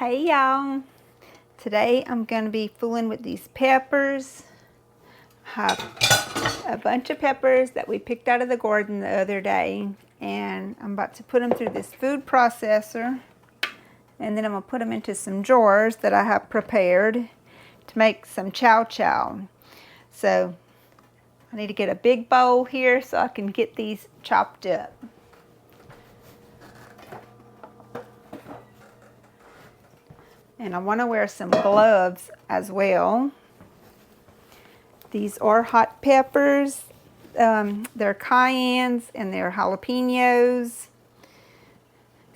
Hey y'all, today I'm going to be fooling with these peppers. I have a bunch of peppers that we picked out of the garden the other day, and I'm about to put them through this food processor, and then I'm going to put them into some jars that I have prepared to make some chow chow. So I need to get a big bowl here so I can get these chopped up. And I want to wear some gloves as well. These are hot peppers. They're cayennes and they're jalapenos.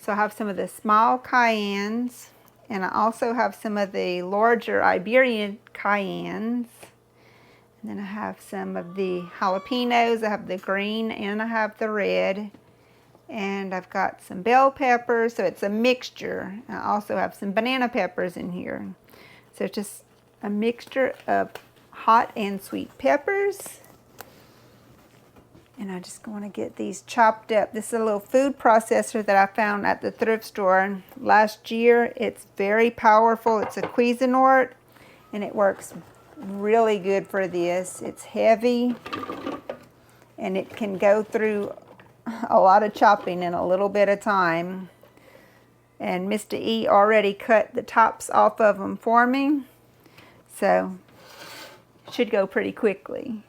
So I have some of the small cayennes, and I also have some of the larger Iberian cayennes. And then I have some of the jalapenos. I have the green and I have the red. And I've got some bell peppers, so it's a mixture. I also have some banana peppers in here. So just a mixture of hot and sweet peppers. And I just want to get these chopped up. This is a little food processor that I found at the thrift store last year. It's very powerful. It's a Cuisinart, and it works really good for this. It's heavy, and it can go through a lot of chopping in a little bit of time. And Mr. E already cut the tops off of them for me, so should go pretty quickly.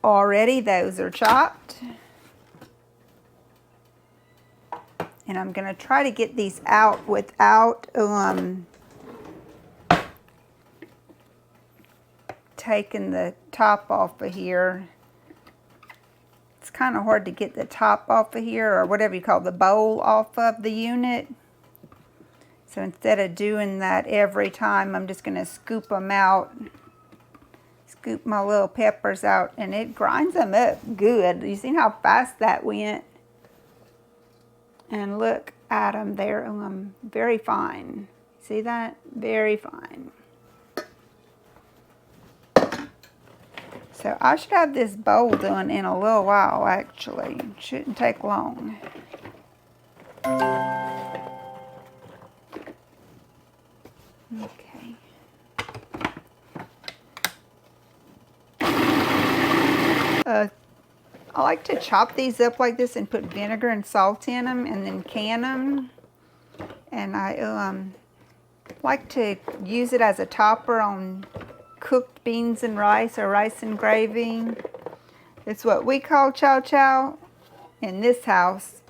Already those are chopped. And I'm going to try to get these out without taking the top off of here. It's kind of hard to get the top off of here, or whatever you call the bowl, off of the unit. So instead of doing that every time, I'm just going to scoop them out. Scoop my little peppers out, and it grinds them up good. You see how fast that went? And look at them, they're very fine. See that? Very fine. So I should have this bowl done in a little while, actually. Shouldn't take long. Okay. I like to chop these up like this and put vinegar and salt in them and then can them. And I like to use it as a topper on cooked beans and rice, or rice and gravy. It's what we call chow chow in this house.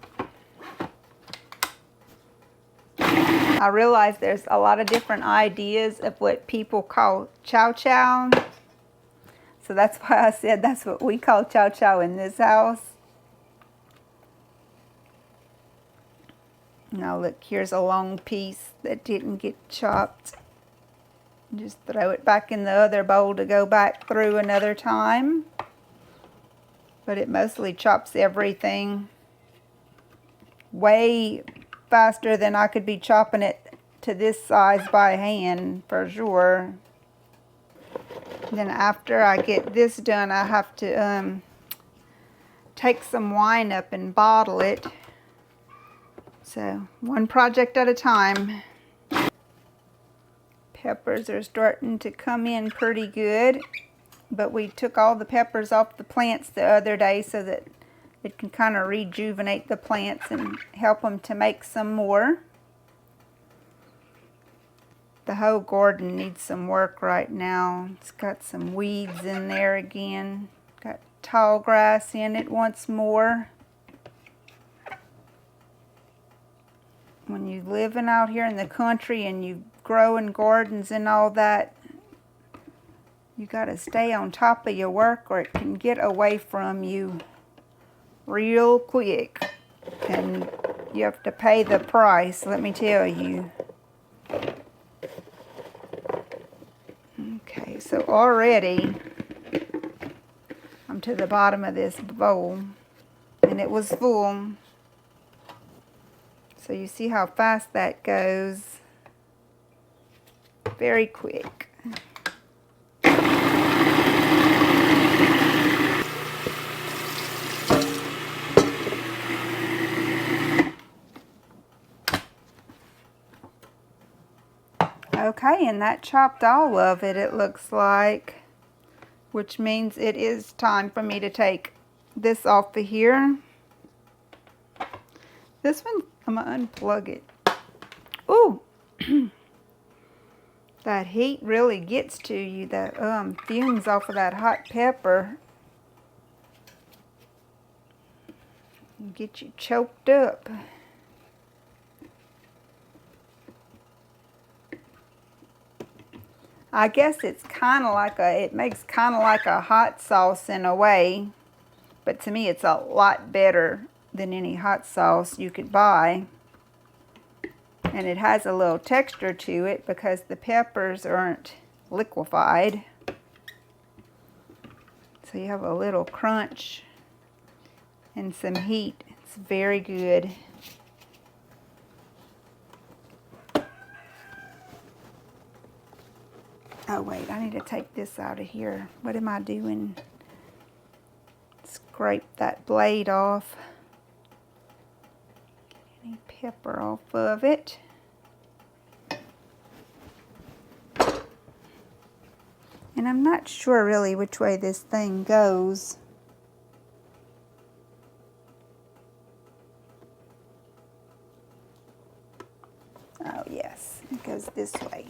I realize there's a lot of different ideas of what people call chow chow. So that's why I said that's what we call chow chow in this house. Now look, here's a long piece that didn't get chopped. Just throw it back in the other bowl to go back through another time. But it mostly chops everything way faster than I could be chopping it to this size by hand, for sure. Then after I get this done, I have to take some wine up and bottle it. So one project at a time. Peppers are starting to come in pretty good, but we took all the peppers off the plants the other day so that it can kind of rejuvenate the plants and help them to make some more. The whole garden needs some work right now. It's got some weeds in there again. Got tall grass in it once more. When you're living out here in the country and you growing gardens and all that, you got to stay on top of your work, or it can get away from you real quick. And you have to pay the price, let me tell you. Okay, so already I'm to the bottom of this bowl, and it was full. So you see how fast that goes. Very quick. Okay, and that chopped all of it, it looks like, which means it is time for me to take this off of here. This one, I'm gonna unplug it. Ooh, that heat really gets to you. The fumes off of that hot pepper get you choked up. I guess it's kind of like it makes kind of like a hot sauce in a way, but to me it's a lot better than any hot sauce you could buy. And it has a little texture to it because the peppers aren't liquefied. So you have a little crunch and some heat. It's very good. Oh wait, I need to take this out of here. What am I doing? Scrape that blade off. Get any pepper off of it. And I'm not sure really which way this thing goes. Oh yes, it goes this way.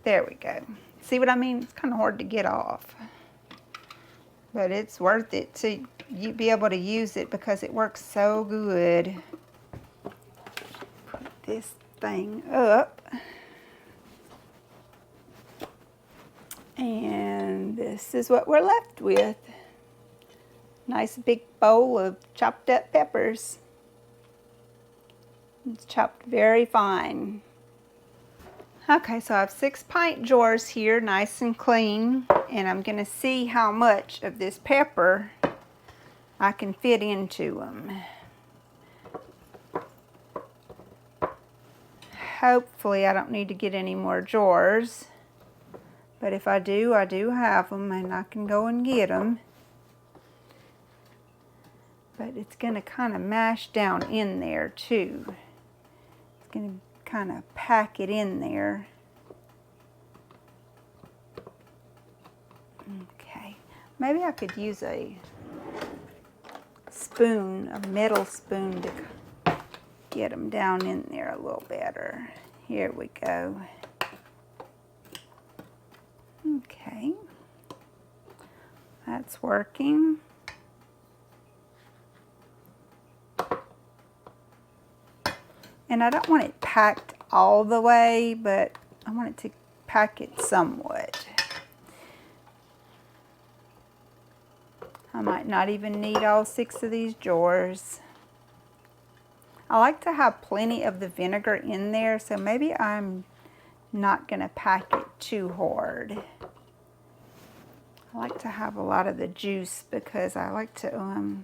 There we go. See what I mean? It's kind of hard to get off. But it's worth it to be able to use it because it works so good. Put this thing up. And this is what we're left with. Nice big bowl of chopped up peppers. It's chopped very fine. Okay, so I have 6 pint jars here, nice and clean, and I'm going to see how much of this pepper I can fit into them. Hopefully I don't need to get any more jars, but if I do have them and I can go and get them. But it's going to kind of mash down in there too. It's going to kind of pack it in there. Okay, maybe I could use a spoon, a metal spoon, to get them down in there a little better. Here we go. Okay, that's working. And I don't want it packed all the way, but I want it to pack it somewhat. I might not even need all 6 of these jars. I like to have plenty of the vinegar in there, so maybe I'm not going to pack it too hard. I like to have a lot of the juice because I like to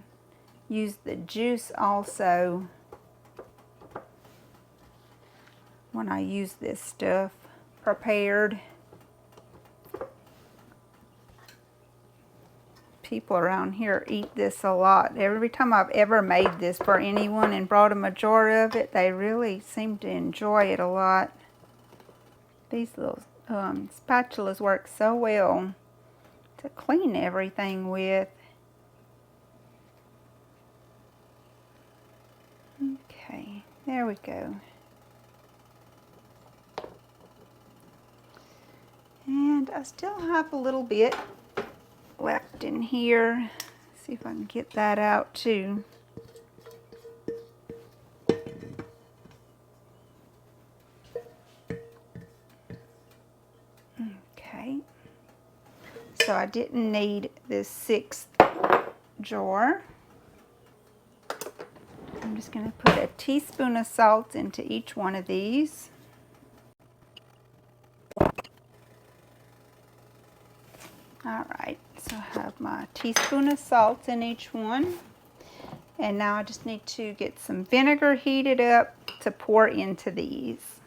use the juice also when I use this stuff prepared. People around here eat this a lot. Every time I've ever made this for anyone and brought them a jar of it, they really seem to enjoy it a lot. These little spatulas work so well to clean everything with. Okay, there we go. And I still have a little bit left in here. See if I can get that out too. Okay. So I didn't need this 6th jar. I'm just going to put a teaspoon of salt into each one of these. Alright, so I have my teaspoon of salt in each one. And now I just need to get some vinegar heated up to pour into these.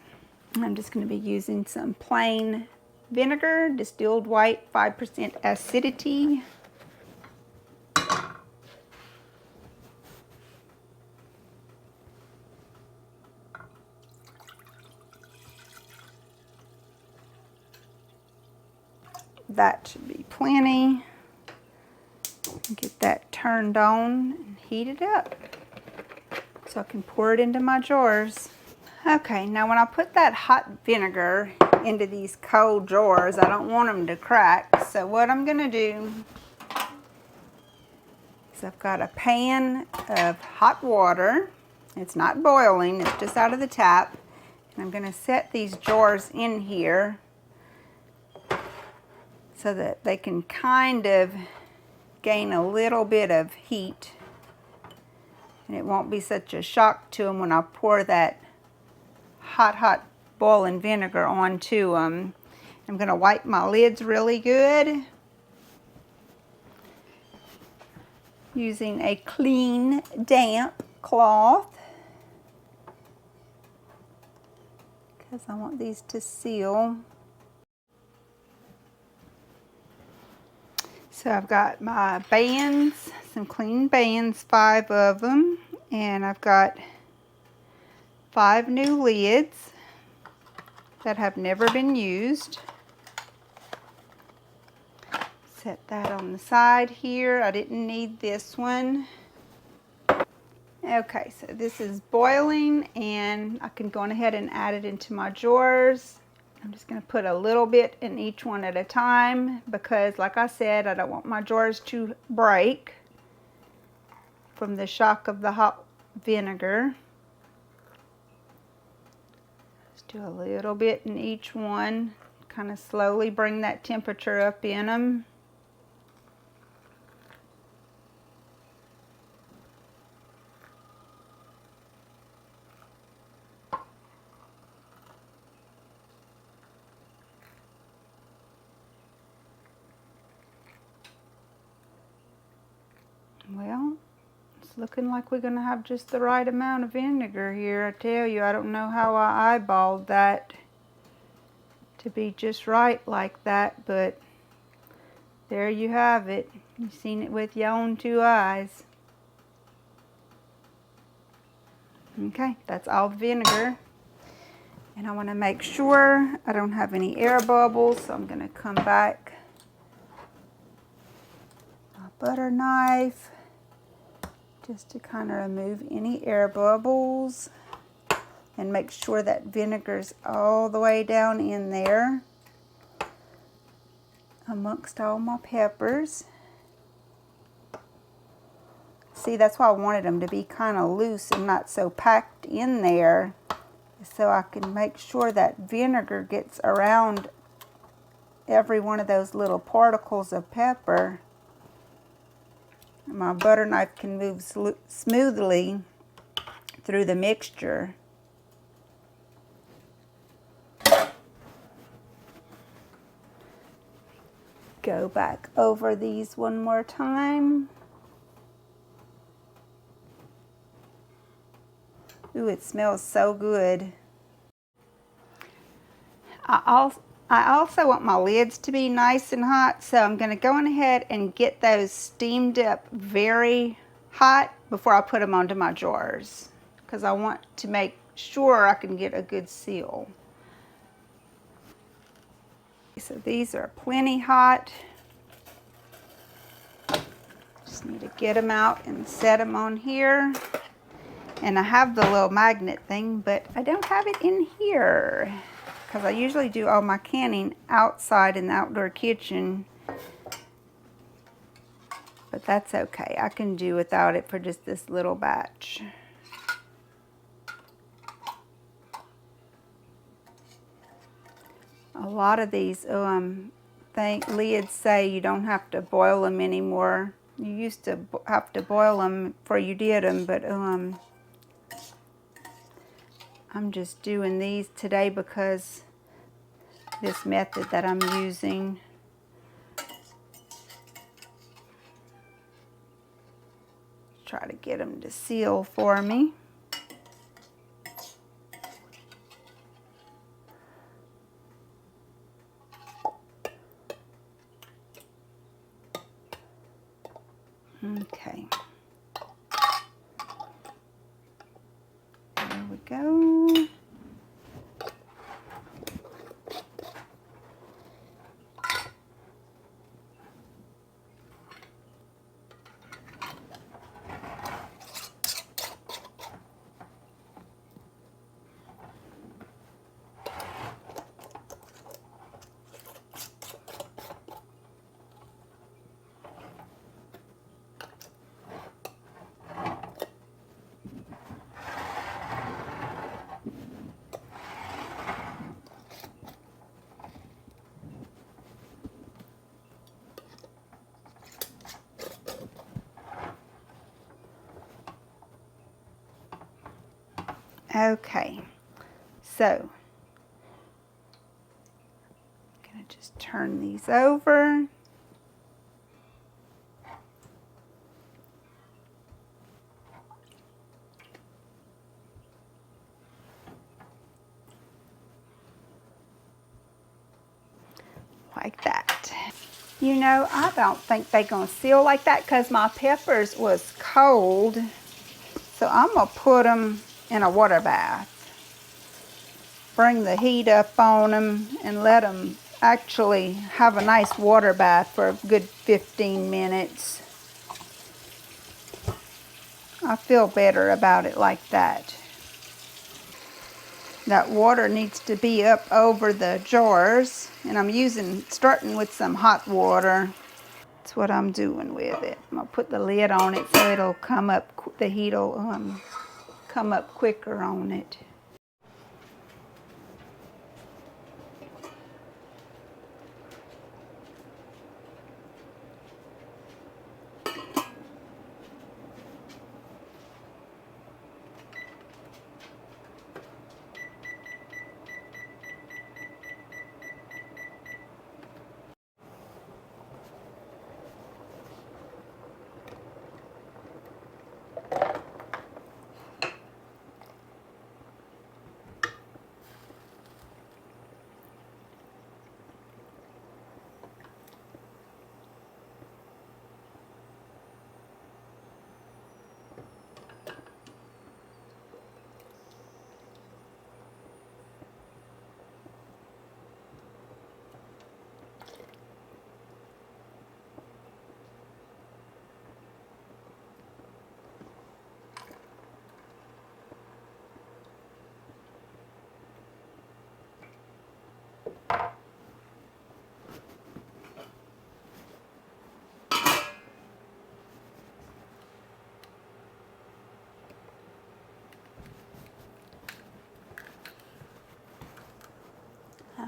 I'm just going to be using some plain vinegar, distilled white, 5% acidity. That should be plenty. Get that turned on and heated up so I can pour it into my jars. Okay, now when I put that hot vinegar into these cold jars, I don't want them to crack. So what I'm going to do is I've got a pan of hot water. It's not boiling, it's just out of the tap. And I'm going to set these jars in here so that they can kind of gain a little bit of heat. And it won't be such a shock to them when I pour that hot boiling vinegar onto them. I'm going to wipe my lids really good using a clean, damp cloth because I want these to seal. So I've got my bands, some clean bands, 5 of them, and I've got 5 new lids that have never been used. Set that on the side here. I didn't need this one. Okay, so this is boiling and I can go on ahead and add it into my jars. I'm just going to put a little bit in each one at a time because, like I said, I don't want my jars to break from the shock of the hot vinegar. Just do a little bit in each one. Kind of slowly bring that temperature up in them. Well, it's looking like we're going to have just the right amount of vinegar here. I tell you, I don't know how I eyeballed that to be just right like that, but there you have it. You've seen it with your own 2 eyes. Okay, that's all vinegar. And I want to make sure I don't have any air bubbles, so I'm going to come back. My butter knife, just to kind of remove any air bubbles and make sure that vinegar's all the way down in there amongst all my peppers. See, that's why I wanted them to be kind of loose and not so packed in there, so I can make sure that vinegar gets around every one of those little particles of pepper. My butter knife can move smoothly through the mixture. Go back over these one more time. Ooh, it smells so good. I also want my lids to be nice and hot, so I'm going to go on ahead and get those steamed up very hot before I put them onto my jars, because I want to make sure I can get a good seal. So these are plenty hot. Just need to get them out and set them on here. And I have the little magnet thing, but I don't have it in here, because I usually do all my canning outside in the outdoor kitchen. But that's okay. I can do without it for just this little batch. A lot of these lids say you don't have to boil them anymore. You used to have to boil them before you did them, but I'm just doing these today because this method that I'm using. try to get them to seal for me. Okay. There we go. Okay, so I'm gonna just turn these over. Like that. You know, I don't think they're gonna seal like that because my peppers was cold. So I'm gonna put them in a water bath. Bring the heat up on them and let them actually have a nice water bath for a good 15 minutes. I feel better about it like that. That water needs to be up over the jars, and I'm starting with some hot water. That's what I'm doing with it. I'm gonna put the lid on it so it'll come up, the heat will come up quicker on it.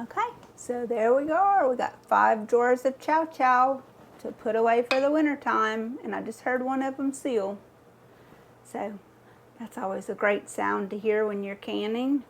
Okay, so there we go. We got 5 drawers of chow chow to put away for the winter time, and I just heard one of them seal. So that's always a great sound to hear when you're canning.